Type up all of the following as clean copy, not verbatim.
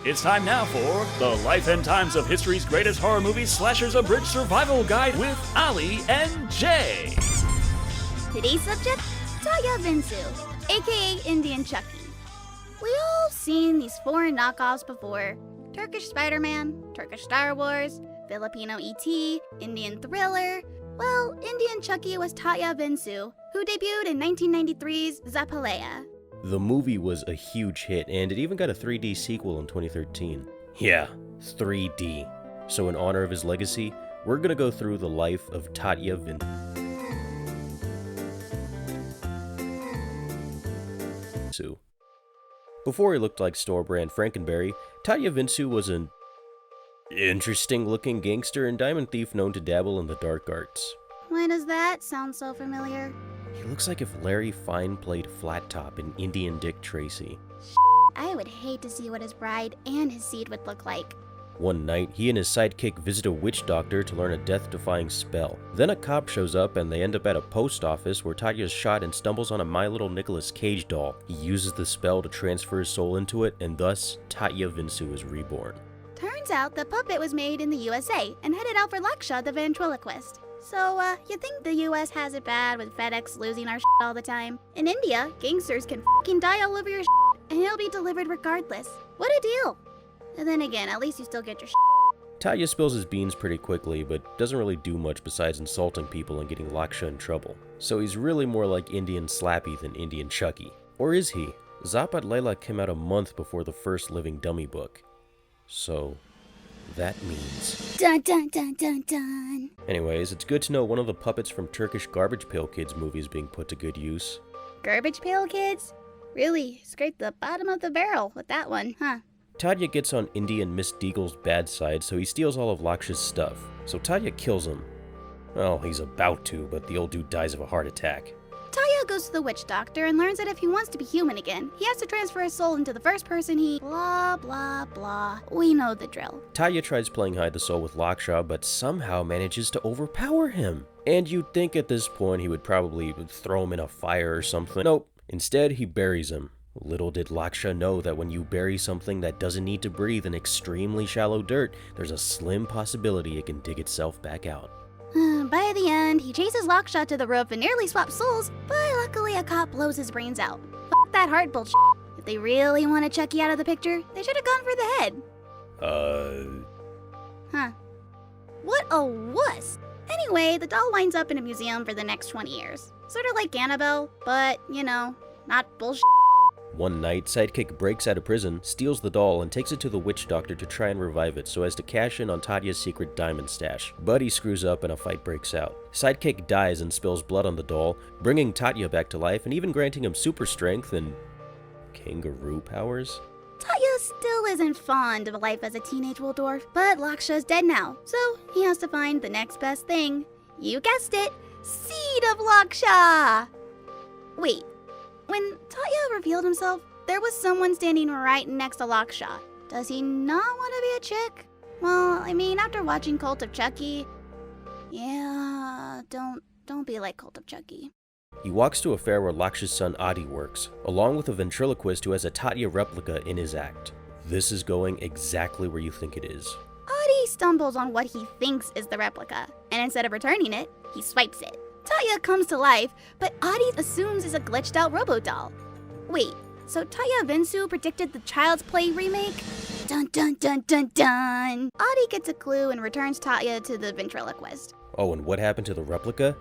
It's time now for the Life and Times of History's Greatest Horror Movies Slashers Abridged Survival Guide with Ali and Jay. Today's subject, Tatya Vinchu, aka Indian Chucky. We all seen these foreign knockoffs before. Turkish Spider-Man, Turkish Star Wars, Filipino E.T., Indian Thriller. Well, Indian Chucky was Tatya Vinchu, who debuted in 1993's Zapatlela. The movie was a huge hit, and it even got a 3D sequel in 2013. Yeah, 3D. So in honor of his legacy, we're gonna go through the life of Tatya Vinchu. Before he looked like store-brand Frankenberry, Tatya Vinchu was an interesting-looking gangster and diamond thief known to dabble in the dark arts. Why does that sound so familiar? He looks like if Larry Fine played Flat Top in Indian Dick Tracy. I would hate to see what his bride and his seed would look like. One night, he and his sidekick visit a witch doctor to learn a death-defying spell. Then a cop shows up and they end up at a post office where Tatya is shot and stumbles on a My Little Nicholas Cage doll. He uses the spell to transfer his soul into it, and thus, Tatya Vinchu is reborn. Turns out the puppet was made in the USA and headed out for Laksha the ventriloquist. So, you think the US has it bad with FedEx losing our shit all the time? In India, gangsters can f***ing die all over your shit, and it'll be delivered regardless. What a deal! And then again, at least you still get your shit. Tatya spills his beans pretty quickly, but doesn't really do much besides insulting people and getting Laksha in trouble. So he's really more like Indian Slappy than Indian Chucky. Or is he? Zapatlela came out a month before the first Living Dummy book. So that means... Dun dun dun dun dun! Anyways, it's good to know one of the puppets from Turkish Garbage Pail Kids movies being put to good use. Garbage Pail Kids? Really scraped the bottom of the barrel with that one, huh? Tatya gets on Indian Miss Deagle's bad side, so he steals all of Laksha's stuff. So Tatya kills him. Well, he's about to, but the old dude dies of a heart attack. Tatya goes to the witch doctor and learns that if he wants to be human again, he has to transfer his soul into the first person he... blah, blah, blah. We know the drill. Tatya tries playing hide the soul with Laksha, but somehow manages to overpower him. And you'd think at this point he would probably throw him in a fire or something. Nope. Instead, he buries him. Little did Laksha know that when you bury something that doesn't need to breathe in extremely shallow dirt, there's a slim possibility it can dig itself back out. By the end, he chases Laksha to the roof and nearly swaps souls, but luckily a cop blows his brains out. F*** that heart bullshit. If they really wanted Chucky out of the picture, they should have gone for the head. Huh. What a wuss! Anyway, the doll winds up in a museum for the next 20 years. Sort of like Annabelle, but, you know, not bullshit. One night, Sidekick breaks out of prison, steals the doll, and takes it to the witch doctor to try and revive it so as to cash in on Tatya's secret diamond stash. But he screws up and a fight breaks out. Sidekick dies and spills blood on the doll, bringing Tatya back to life and even granting him super strength and... kangaroo powers? Tatya still isn't fond of life as a teenage Waldorf, but Laksha's dead now, so he has to find the next best thing. You guessed it, Seed of Laksha! Wait. When Tatya revealed himself, there was someone standing right next to Laksha. Does he not want to be a chick? Well, I mean, after watching Cult of Chucky... yeah, don't be like Cult of Chucky. He walks to a fair where Laksha's son Adi works, along with a ventriloquist who has a Tatya replica in his act. This is going exactly where you think it is. Adi stumbles on what he thinks is the replica, and instead of returning it, he swipes it. Tatya comes to life, but Adi assumes it's a glitched out robo-doll. Wait, so Tatya Vinchu predicted the Child's Play remake? Dun dun dun dun dun! Adi gets a clue and returns Tatya to the ventriloquist. Oh, and what happened to the replica?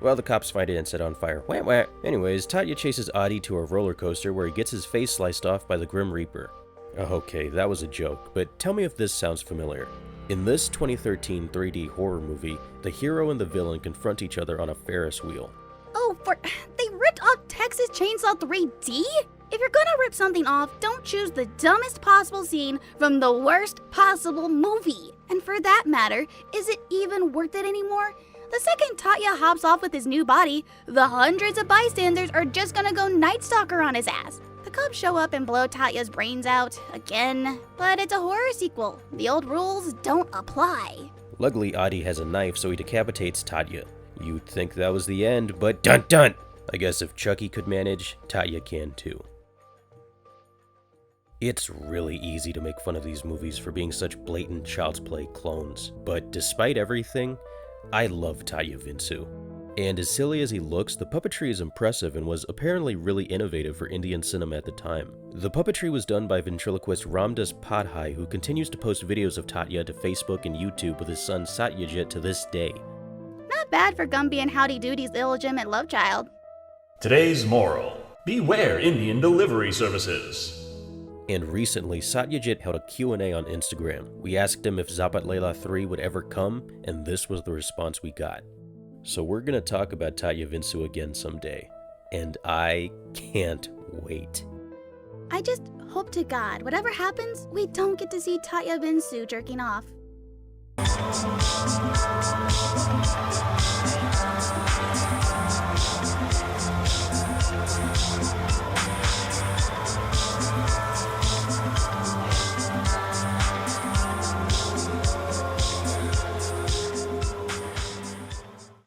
Well, the cops find it and set it on fire. Wah wah. Anyways, Tatya chases Adi to a roller coaster where he gets his face sliced off by the Grim Reaper. Okay, that was a joke, but tell me if this sounds familiar. In this 2013 3D horror movie, the hero and the villain confront each other on a Ferris wheel. Oh, they ripped off Texas Chainsaw 3D? If you're gonna rip something off, don't choose the dumbest possible scene from the worst possible movie. And for that matter, is it even worth it anymore? The second Tatya hops off with his new body, the hundreds of bystanders are just gonna go Night Stalker on his ass. The cops show up and blow Tatya's brains out, again. But it's a horror sequel. The old rules don't apply. Luckily, Adi has a knife, so he decapitates Tatya. You'd think that was the end, but dun dun! I guess if Chucky could manage, Tatya can too. It's really easy to make fun of these movies for being such blatant child's play clones, but despite everything, I love Tatya Vinchu. And as silly as he looks, the puppetry is impressive and was apparently really innovative for Indian cinema at the time. The puppetry was done by ventriloquist Ramdas Padhai, who continues to post videos of Tatya to Facebook and YouTube with his son Satyajit to this day. Not bad for Gumby and Howdy Doody's illegitimate love child. Today's moral: beware Indian delivery services. And recently, Satyajit held a Q&A on Instagram. We asked him if Zapatlela 3 would ever come, and this was the response we got. So we're gonna talk about Tatya Vinchu again someday, and I can't wait. I just hope to God, whatever happens, we don't get to see Tatya Vinchu jerking off.